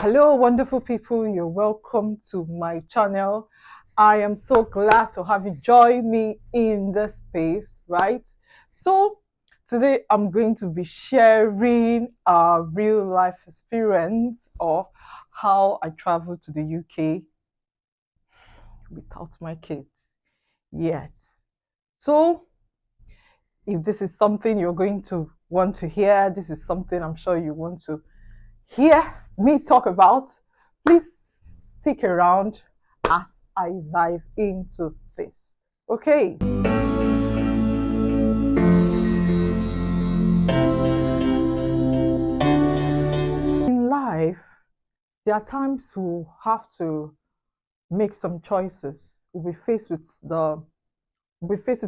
Hello, wonderful people. You're welcome to my channel. I am so glad to have you join me in this space, right? So, today I'm going to be sharing a real life experience of how I traveled to the UK without my kids. Yes. So, if this is something you're going to want to hear, this is something I'm sure you want to hear me talk about, please stick around as I dive into this. Okay. In life, there are times we have to make some choices. We'll be faced with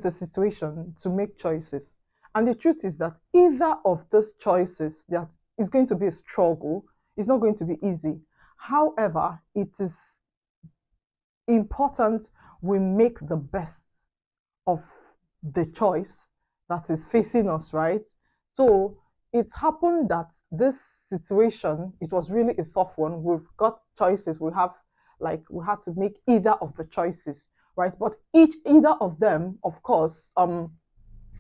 a situation to make choices. And the truth is that either of those choices that is going to be a struggle, it's not going to be easy. However, it is important we make the best of the choice that is facing us, right? So it happened that this situation, it was really a tough one. We've got choices. We had to make either of the choices, right? But either of them, of course,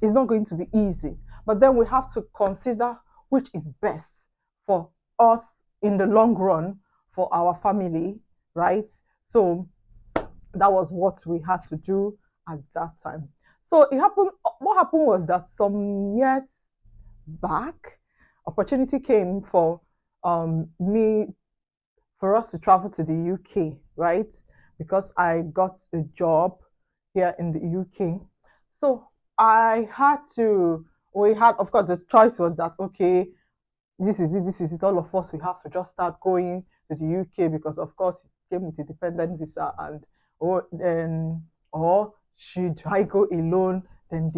is not going to be easy. But then we have to consider which is best for us in the long run for our family, right? So that was what we had to do at that time. So it happened. What happened was that some years back, opportunity came me for us to travel to the UK, right? Because I got a job here in the UK. So I had to. We had, of course, the choice was that okay, this is it, this is it. All of us, we have to just start going to the UK because, of course, it came with a dependent visa, and or should I go alone? Then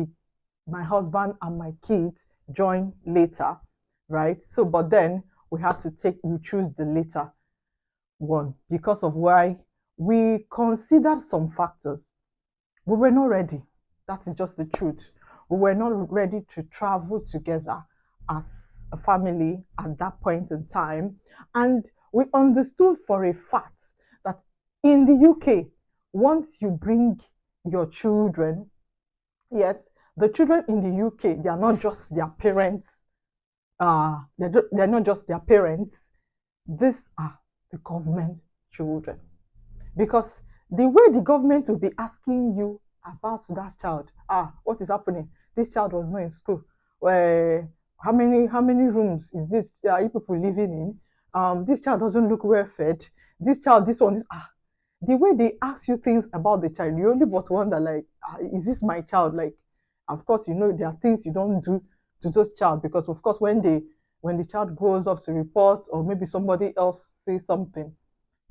my husband and my kids join later, right? So, but then we choose the later one because of why we considered some factors. We were not ready. That is just the truth. We were not ready to travel together as a family at that point in time. And we understood for a fact that in the UK, once you bring your children, yes, the children in the UK, they are not just their parents, they're not just their parents, these are the government children. Because the way the government will be asking you about that child, what is happening? This child was not in school. Well, how many rooms is this? Are you people living in? This child doesn't look well fed. This child, this one, the way they ask you things about the child, you only but wonder like, is this my child? Like, of course, there are things you don't do to those child because, of course, when the child grows up to report or maybe somebody else says something,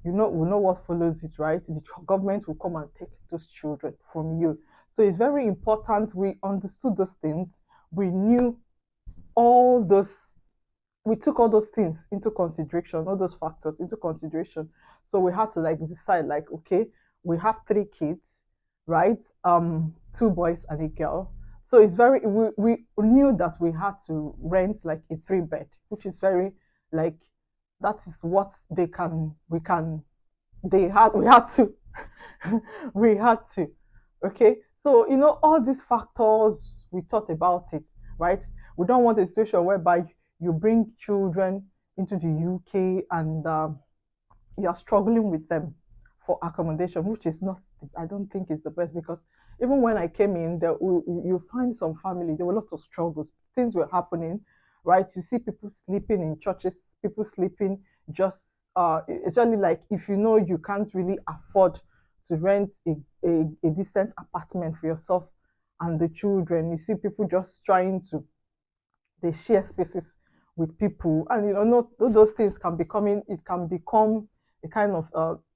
we know what follows it, right? The government will come and take those children from you. So it's very important we understood those things. We knew all those, we took all those things into consideration, all those factors into consideration. So we had to like decide, like, okay, we have three kids, right? Two boys and a girl. So we knew that we had to rent like a three-bed, which is very like that is what they can we can they had we had to we had to. Okay, so all these factors, we thought about it, right? We don't want a situation whereby you bring children into the UK and you're struggling with them for accommodation, which is not, I don't think is the best, because even when I came in, you find some family, there were lots of struggles. Things were happening, right? You see people sleeping in churches, people sleeping just, it's only like if you can't really afford to rent a decent apartment for yourself and the children, you see people just trying to, they share spaces with people, and not all those things can becoming it can become a kind of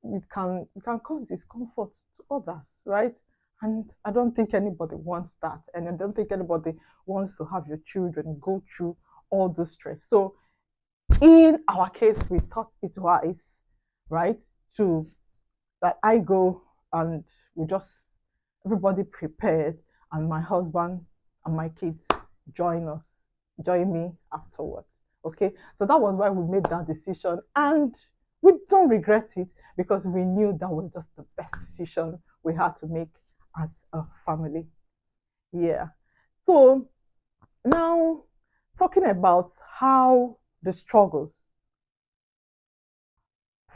it can cause discomfort to others, right? And I don't think anybody wants that, and I don't think anybody wants to have your children go through all the stress. So in our case, we thought it wise, right, to that I go and we just everybody prepared, and my husband and my kids join join me afterwards. Okay, so that was why we made that decision, and We don't regret it because we knew that was just the best decision we had to make as a family. Yeah. So now, talking about how the struggles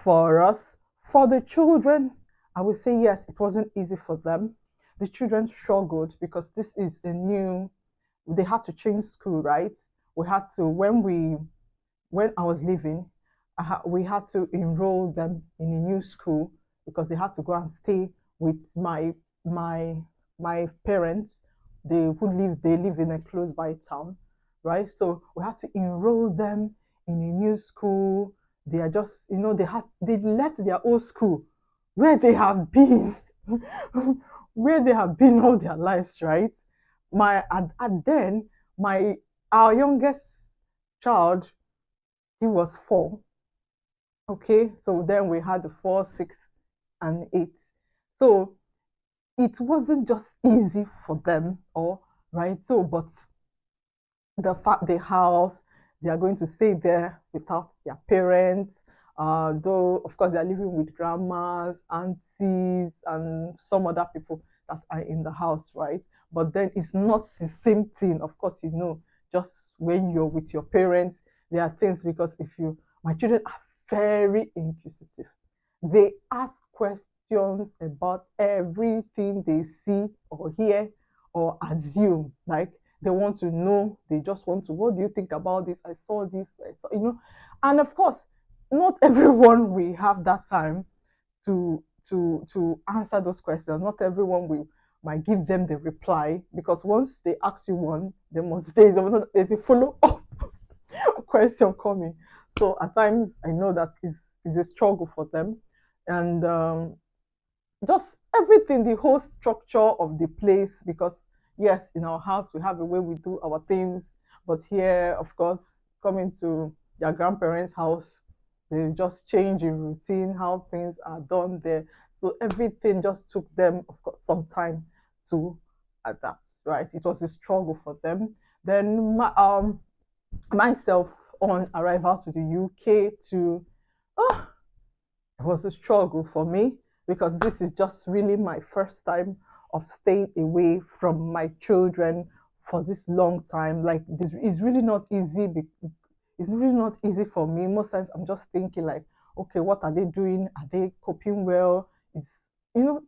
for us, for the children, I would say yes, it wasn't easy for them. The children struggled because this is a new, they had to change school, right? We had to, when I was leaving, we had to enroll them in a new school because they had to go and stay with my my parents. They live in a close by town, right? So we had to enroll them in a new school. They are just, they left their old school where they have been, where they have been all their lives, right? And then my our youngest child, he was 4. Okay, so then we had the 4, 6, and 8. So it wasn't just easy for them, or right. So, but the house, they are going to stay there without their parents. Though of course they are living with grandmas, aunties, and some other people that are in the house, right? But then it's not the same thing. Of course, just when you're with your parents, there are things, because if you my children are very inquisitive. They ask questions about everything they see or hear or assume. Like, they want to know, they just want to, what do you think about this? I saw this, and of course, not everyone will have that time to answer those questions. Not everyone will might give them the reply, because once they ask you one, there's a follow up question coming. So at times I know that is a struggle for them, and just everything, the whole structure of the place. Because yes, in our house we have a way we do our things, but here, of course, coming to their grandparents' house, they just change in routine how things are done there. So everything just took them, of course, some time to adapt. Right, it was a struggle for them. Then myself, on arrival to the UK, to oh, it was a struggle for me, because this is just really my first time of staying away from my children for this long time. Like, this is really not easy. It's really not easy for me. Most times I'm just thinking like, okay, what are they doing? Are they coping well? Is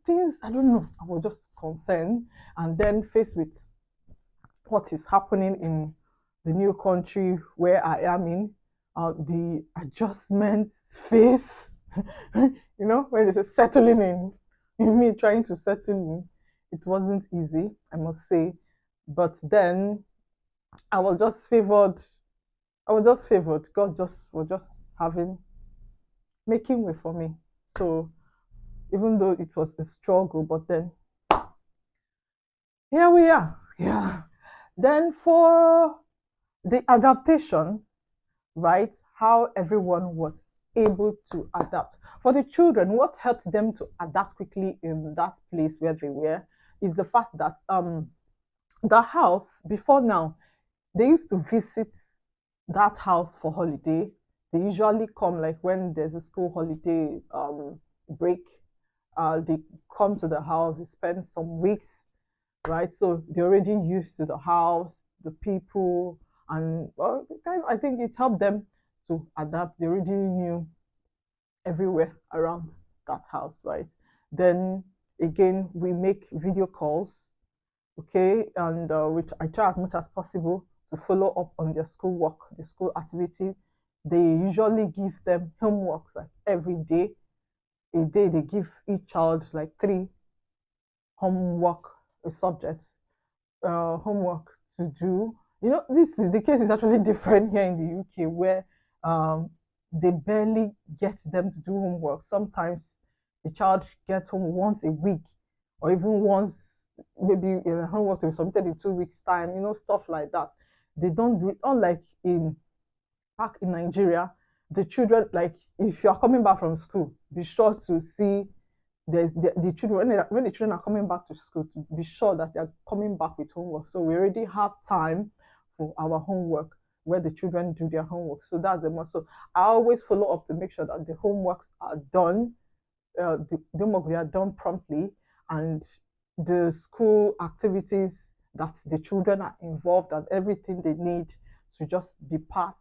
things, I don't know. I was just concerned, and then faced with what is happening in the new country where I am in, the adjustments phase, when there's a settling in me trying to settle in, it wasn't easy, I must say. But then I was just favored. I was just favored. God just was just having making way for me. So even though it was a struggle, but then here we are. Yeah. Then for the adaptation, right? How everyone was able to adapt. For the children, what helped them to adapt quickly in that place where they were is the fact that the house before now, they used to visit that house for holiday. They usually come like when there's a school holiday break. They come to the house, they spend some weeks, right? So they're already used to the house, the people, and well, I think it helped them to adapt. They already knew everywhere around that house, right? Then again, we make video calls, okay, and which I try as much as possible to follow up on their schoolwork, their school activity. They usually give them homework like every day. A day they give each child like 3 homework subjects, homework to do. This is the case is actually different here in the UK, where um, they barely get them to do homework. Sometimes the child gets home once a week, or even once, maybe in a homework to be submitted in 2 weeks' time. Stuff like that. They don't do it. Unlike in back in Nigeria, the children, like, if you are coming back from school, be sure to see the children, when the children are coming back to school, to be sure that they are coming back with homework. So we already have time for our homework. where the children do their homework. So that's the must. So I always follow up to make sure that the homeworks are done, the homework we are done promptly, and the school activities that the children are involved and everything they need to just be part.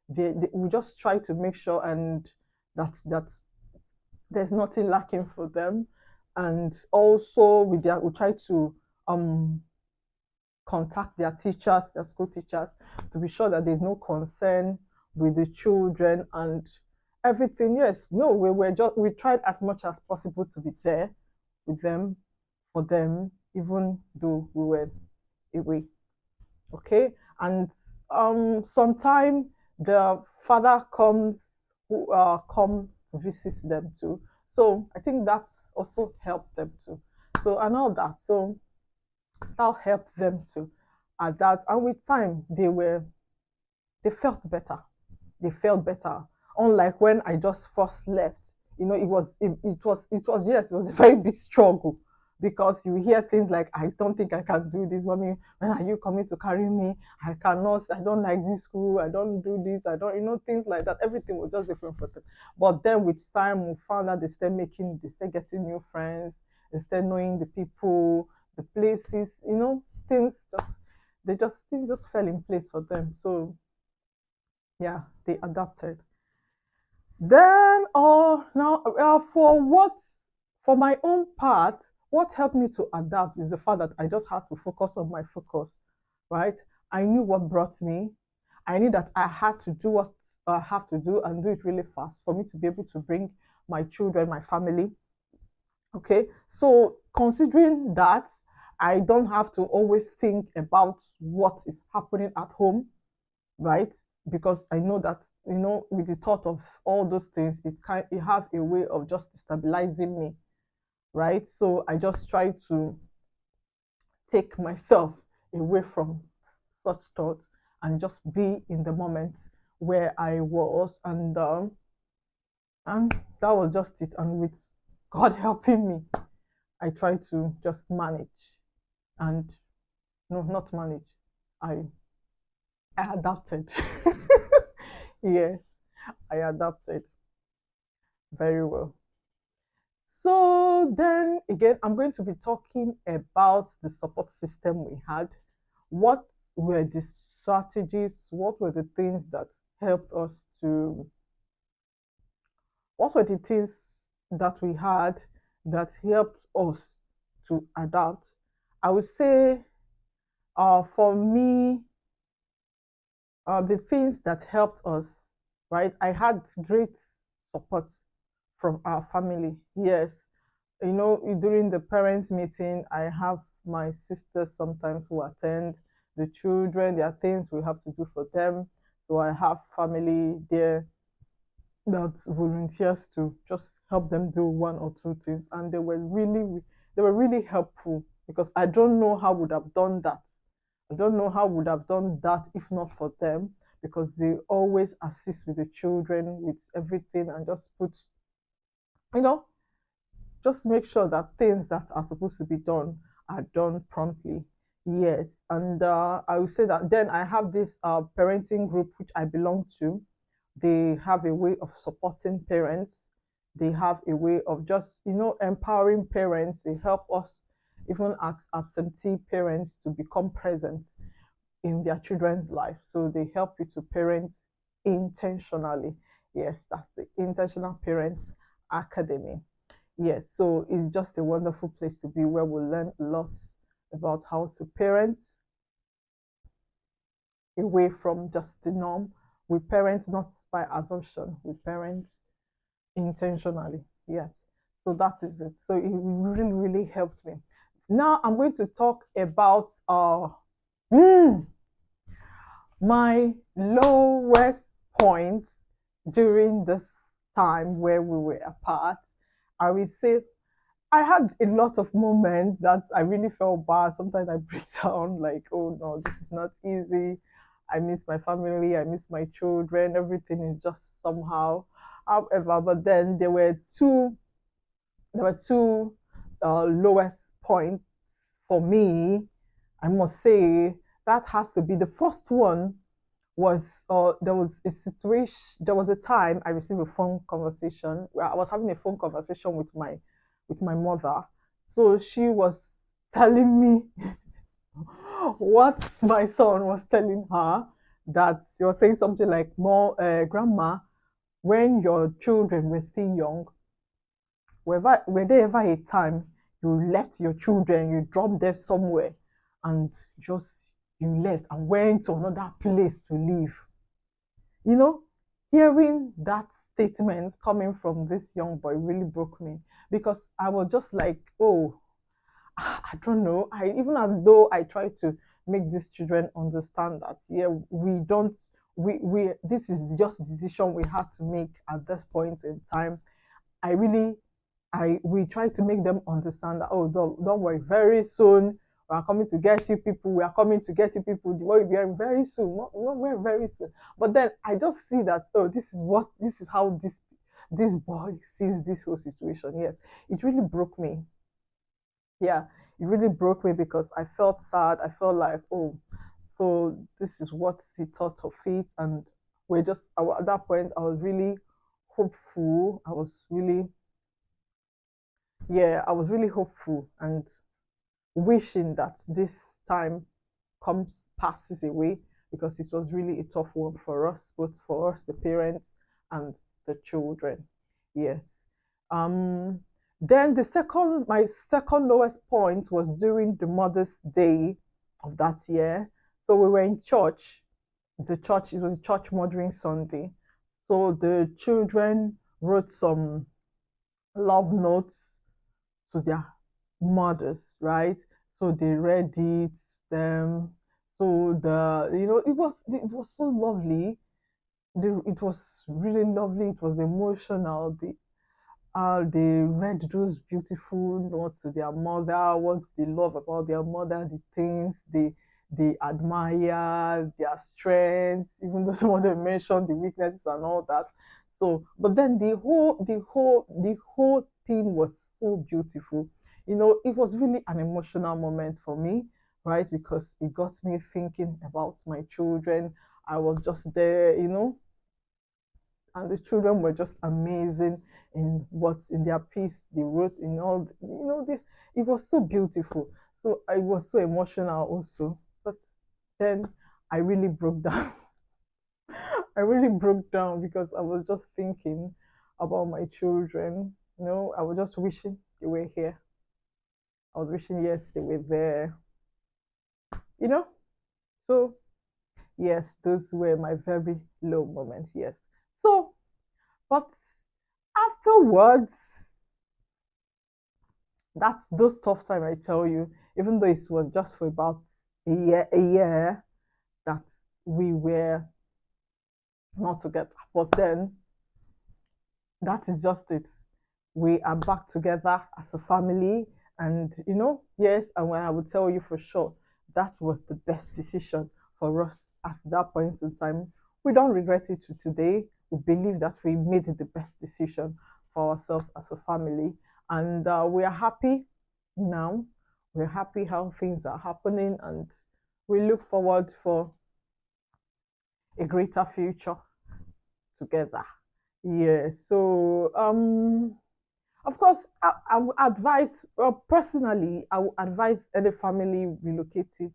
We just try to make sure and that there's nothing lacking for them. And also we try to um contact their teachers, their school teachers, to be sure that there's no concern with the children and everything. Yes, no, we tried as much as possible to be there with them, for them, even though we were away. Okay, and sometime the father comes, who comes to visit them too. So I think that's also helped them too. So and all that. So that helped them to adapt. And with time, they felt better. They felt better. Unlike when I just first left, it was yes, it was a very big struggle because you hear things like, I don't think I can do this, mommy. When are you coming to carry me? I cannot, I don't like this school, I don't do this, I don't, things like that. Everything was just different for them. But then with time we found out they start getting new friends, they start knowing the people, the places, things things just fell in place for them. So yeah, they adapted. Then, now, for my own part, what helped me to adapt is the fact that I just had to focus on my focus, right? I knew what brought me. I knew that I had to do what I have to do and do it really fast for me to be able to bring my children, my family. Okay, so considering that, I don't have to always think about what is happening at home, right? Because I know that, with the thought of all those things, it have a way of just stabilizing me, right? So I just try to take myself away from such thoughts and just be in the moment where I was, and that was just it. And with God helping me, I try to just manage, and no, not manage. I I adapted. Yes, I adapted very well. So then again, I'm going to be talking about the support system we had. What were the strategies? What were the things that helped us to, what were the things that we had that helped us to adapt? I would say, for me, the things that helped us, right? I had great support from our family. Yes, during the parents' meeting, I have my sisters sometimes who attend. The children, there are things we have to do for them. So I have family there that volunteers to just help them do one or two things, and they were really helpful because I don't know how I would have done that. I don't know how I would have done that if not for them, because they always assist with the children with everything and just you know just make sure that things that are supposed to be done are done promptly. Yes, and I will say that then I have this parenting group which I belong to. They have a way of supporting parents. They have a way of just empowering parents. They help us even as absentee parents to become present in their children's life. So they help you to parent intentionally. Yes, that's the Intentional Parents Academy. Yes, so it's just a wonderful place to be where we learn a lot about how to parent away from just the norm. We parent not by assumption, we parent intentionally. Yes, so that is it. So it really, really helped me. Now I'm going to talk about mm, my lowest points during this time where we were apart. I will say I had a lot of moments that I really felt bad. Sometimes I break down, like, oh no, this is not easy. I miss my family, I miss my children, everything is just somehow. However, but then there were two lowest points for me. I must say that has to be the first one was there was a situation, there was a time I received a phone conversation where I was having a phone conversation with my mother. So she was telling me what my son was telling her, that he was saying something like, more grandma, when your children were still young, were there ever a time you left your children, you dropped them somewhere, and just you left and went to another place to live? You know, hearing that statement coming from this young boy really broke me, because I was just like, oh, I don't know. I even as though I try to make these children understand that, yeah, we don't we this is just a decision we have to make at this point in time. I really I we try to make them understand that, oh, don't worry, very soon we are coming to get you people, we are coming to get you people, the way we are very soon, not very, very soon. But then I just see that, oh, this is how this boy sees this whole situation. Yes, it really broke me. Yeah, it really broke me because I felt sad. I felt like, oh, so this is what he thought of it. And at that point, I was really hopeful. I was really hopeful and wishing that this time comes passes away, because it was really a tough one for us, both for us, the parents, and the children. Yes. Um. Then my second lowest point was during the Mother's Day of that year. So we were in church. It was a church mothering Sunday. So the children wrote some love notes to their mothers, right? So they read it, them. So it was so lovely. It was really lovely. It was emotional. They read those beautiful notes to their mother, what they love about their mother, the things they admire, their strengths, even though some of them mentioned the weaknesses and all that. So, but then the whole thing was so beautiful. It was really an emotional moment for me, right? Because it got me thinking about my children. I was just there, and the children were just amazing in what's in their piece they wrote, in all this. It was so beautiful. So I was so emotional also. But then I really broke down. I really broke down because I was just thinking about my children. I was just wishing they were here. I was wishing, yes, they were there. you know so yes, those were my very low moments. Yes. So, but afterwards, that's those tough time, I tell you, even though it was just for about a year that we were not together. But then that is just it. We are back together as a family. And yes, and when I would tell you for sure, that was the best decision for us at that point in time. We don't regret it to today. We believe that we made the best decision for ourselves as a family. And we are happy now. We're happy how things are happening, and we look forward for a greater future together. Yeah. So, of course, I would advise, well, personally, I would advise any family relocating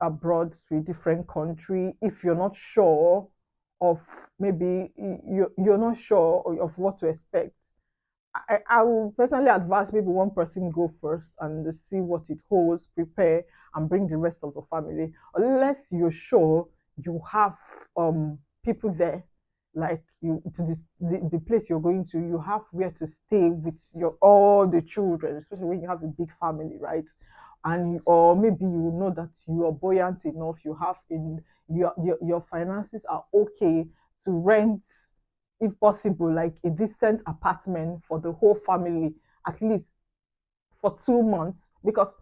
abroad to a different country if you're not sure of, maybe you're not sure of what to expect. I will personally advise maybe one person go first and see what it holds, prepare, and bring the rest of the family. Unless you're sure you have people there, like you to the place you're going to, you have where to stay with your all the children, especially when you have a big family, right? And or maybe you know that you are buoyant enough, you have in your finances are okay to rent, if possible, like a decent apartment for the whole family, at least for 2 months. Because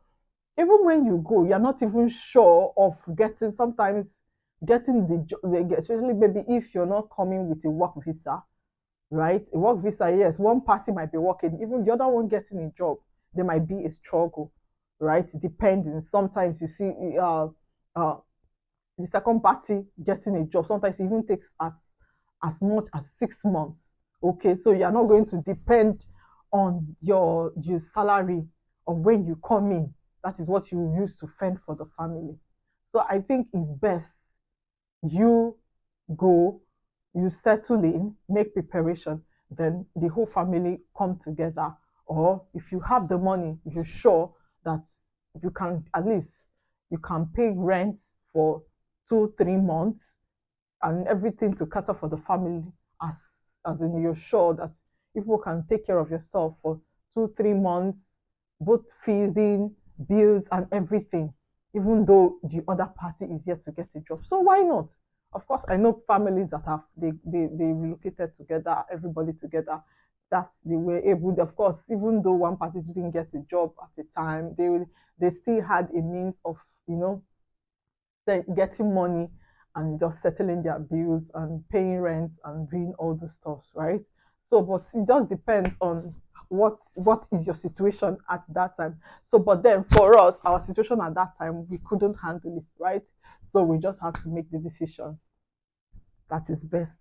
even when you go, you're not even sure of getting, sometimes getting especially maybe if you're not coming with a work visa, right? A work visa, yes, one party might be working, even the other one getting a job, there might be a struggle, right? Depending. Sometimes you see, uh, the second party getting a job. Sometimes it even takes as much as 6 months. Okay, so you're not going to depend on your salary of when you come in. That is what you use to fend for the family. So I think it's best you go, you settle in, make preparation, then the whole family come together. Or if you have the money, you're sure that you can at least you can pay rent for 2 3 months and everything to cater for the family, as in you're sure that people can take care of yourself for 2 3 months, both feeding, bills and everything, even though the other party is yet to get a job. So why not? Of course, I know families that have they relocated together, everybody together, that they were able, of course, even though one party didn't get a job at the time, they still had a means of, you know, getting money and just settling their bills and paying rent and doing all the stuff, right? So, but it just depends on what is your situation at that time. So, but then for us, our situation at that time, we couldn't handle it, right? So we just had to make the decision that is best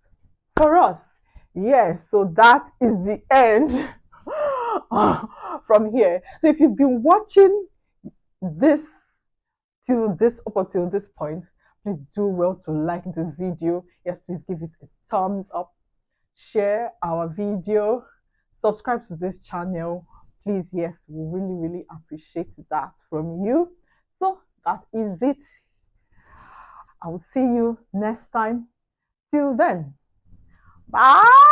for us. Yes, so that is the end from here. So if you've been watching this up until this point, please do well to like this video. Yes, please give it a thumbs up, share our video, subscribe to this channel. Please, yes, we really appreciate that from you. So that is it. I will see you next time. Till then, bye.